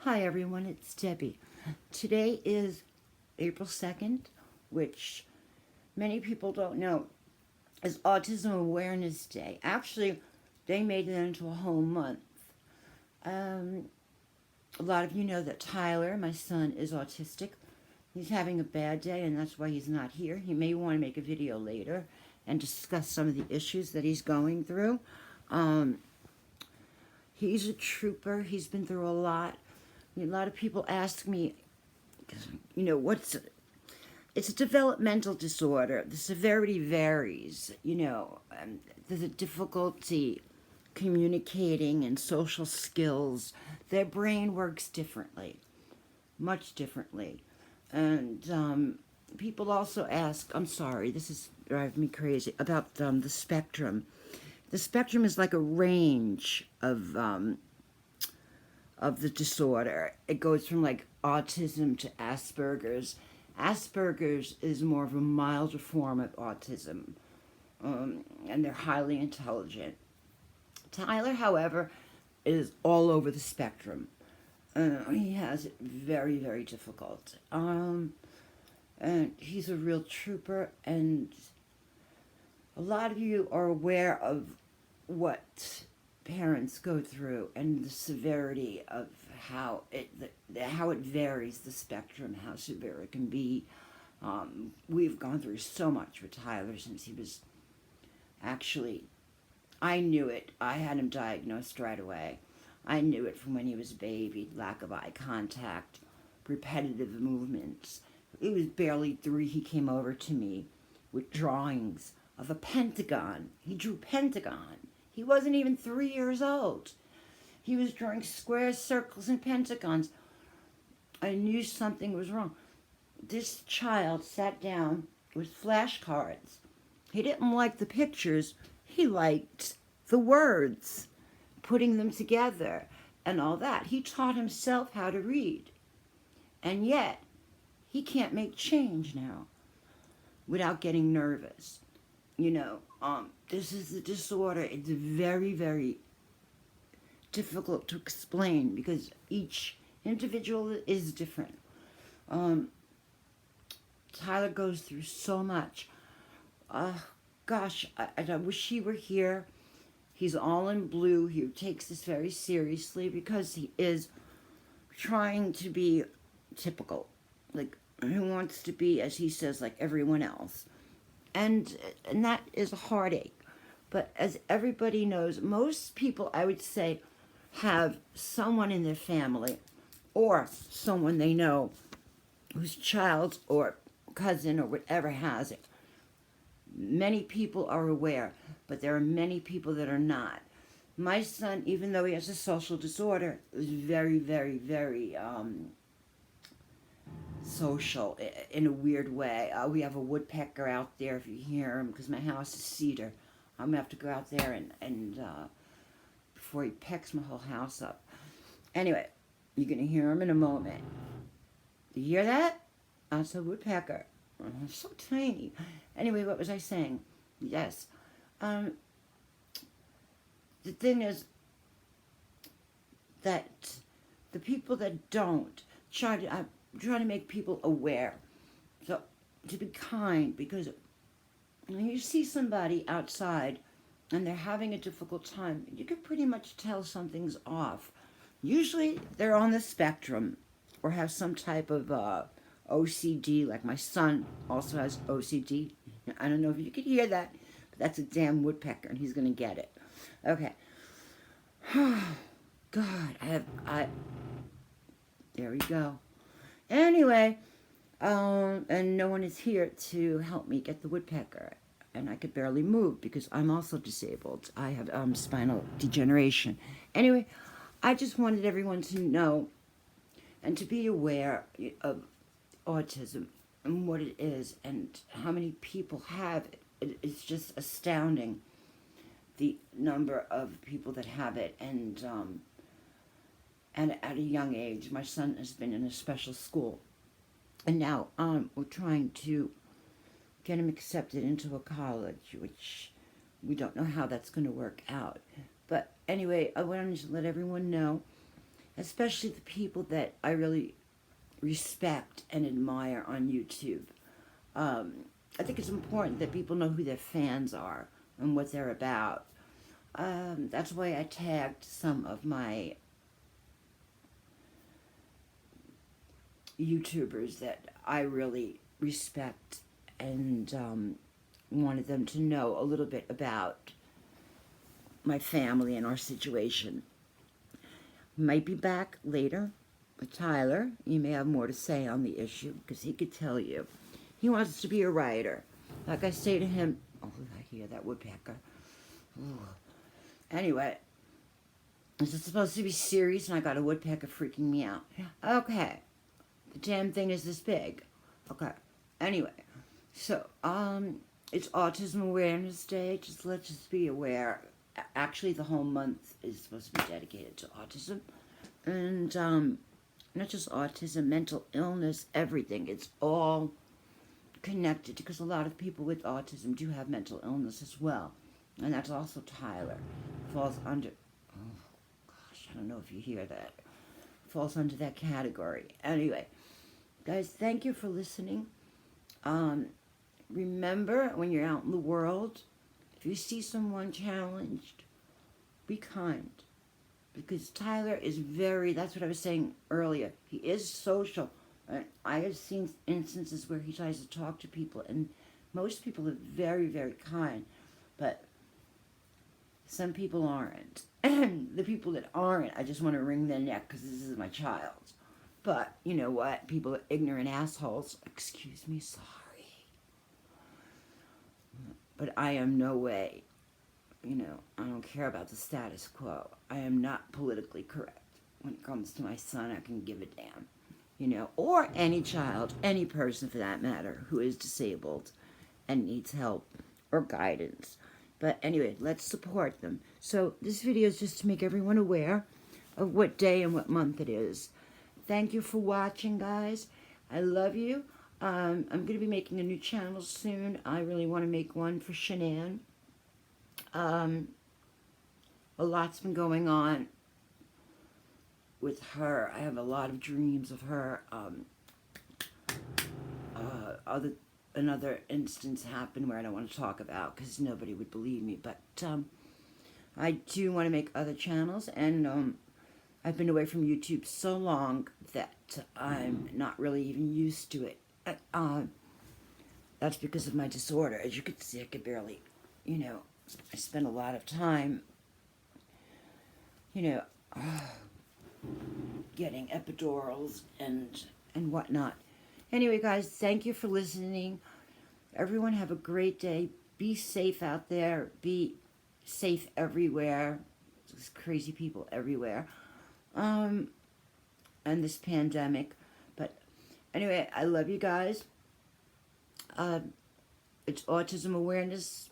Hi everyone, it's Debbie. Today is April 2nd, which many people don't know is Autism Awareness Day. Actually, they made it into a whole month. A lot of you know that Tyler, my son, is autistic. He's having a bad day and that's why he's not here. He may want to make a video later and discuss some of the issues that he's going through. He's a trooper. He's been through a lot. A lot of people ask me, it's a developmental disorder. The severity varies, the difficulty communicating and social skills. Their brain works differently, much differently. And people also ask, I'm sorry, this is driving me crazy, about the spectrum. The spectrum is like a range of the disorder. It goes from like autism to Asperger's. Asperger's is more of a milder form of autism, and they're highly intelligent. Tyler, however, is all over the spectrum. He has it very, very difficult. And he's a real trooper, and a lot of you are aware of what parents go through and the severity of how it varies, the spectrum, how severe it can be. We've gone through so much with Tyler since he was actually, I knew it. I had him diagnosed right away. I knew it from when he was a baby. Lack of eye contact, repetitive movements. He was barely 3. He came over to me with drawings of a pentagon. He drew pentagon. He wasn't even 3 years old. He was drawing squares, circles, and pentagons. I knew something was wrong. This child sat down with flashcards. He didn't like the pictures. He liked the words, putting them together, and all that. He taught himself how to read. And yet, he can't make change now without getting nervous. This is a disorder. It's very, very difficult to explain because each individual is different. Tyler goes through so much. Gosh, I wish he were here. He's all in blue. He takes this very seriously because he is trying to be typical. Like, he wants to be, as he says, like everyone else. And that is a heartache. But as everybody knows, most people, I would say, have someone in their family or someone they know whose child or cousin or whatever has it. Many people are aware, but there are many people that are not. My son, even though he has a social disorder, is very, very, very social in a weird way. We have a woodpecker out there if you hear him, because my house is cedar. I'm going to have to go out there and before he pecks my whole house up. Anyway, you're going to hear him in a moment. You hear that? That's a woodpecker. So tiny. Anyway, what was I saying? Yes. The thing is that the people that don't try to make people aware. So, to be kind, because when you see somebody outside and they're having a difficult time, you can pretty much tell something's off. Usually they're on the spectrum or have some type of OCD, like my son also has OCD. I don't know if you could hear that, but that's a damn woodpecker and he's going to get it. Okay. God, there we go. Anyway, and no one is here to help me get the woodpecker. And I could barely move because I'm also disabled. I have spinal degeneration. Anyway, I just wanted everyone to know and to be aware of autism and what it is and how many people have it. It's just astounding, the number of people that have it. And at a young age, my son has been in a special school. And now we're trying to get him accepted into a college, which we don't know how that's going to work out. But anyway, I wanted to let everyone know especially the people that I really respect and admire on YouTube. I think it's important that people know who their fans are and what they're about. That's why I tagged some of my YouTubers that I really respect and wanted them to know a little bit about my family and our situation. Might be back later with Tyler. You may have more to say on the issue because he could tell you. He wants to be a writer. Like I say to him, oh, I hear that woodpecker. Ooh. Anyway, is it supposed to be serious and I got a woodpecker freaking me out? Okay. The damn thing is this big. Okay. Anyway, so, it's Autism Awareness Day. Let's just be aware. Actually, the whole month is supposed to be dedicated to autism. And, not just autism, mental illness, everything. It's all connected because a lot of people with autism do have mental illness as well. And that's also Tyler. Falls under, oh gosh, I don't know if you hear that. Falls under that category. Anyway, guys, thank you for listening. Remember, when you're out in the world, if you see someone challenged, be kind. Because Tyler is that's what I was saying earlier. He is social. I have seen instances where he tries to talk to people, and most people are very, very kind. But some people aren't. And the people that aren't, I just want to wring their neck because this is my child. But, you know what? People are ignorant assholes. Excuse me, sorry. But I am no way, I don't care about the status quo. I am not politically correct. When it comes to my son, I can give a damn, or any child, any person for that matter, who is disabled and needs help or guidance. But anyway, let's support them. So this video is just to make everyone aware of what day and what month it is. Thank you for watching, guys. I love you. I'm going to be making a new channel soon. I really want to make one for Shanann. A lot's been going on with her. I have a lot of dreams of her. Another instance happened where I don't want to talk about because nobody would believe me. But I do want to make other channels, and I've been away from YouTube so long that I'm not really even used to it. That's because of my disorder. As you can see, I could barely, I spend a lot of time, getting epidurals and whatnot. Anyway, guys, thank you for listening. Everyone have a great day. Be safe out there. Be safe everywhere. There's crazy people everywhere. And this pandemic. But anyway, I love you guys. It's Autism Awareness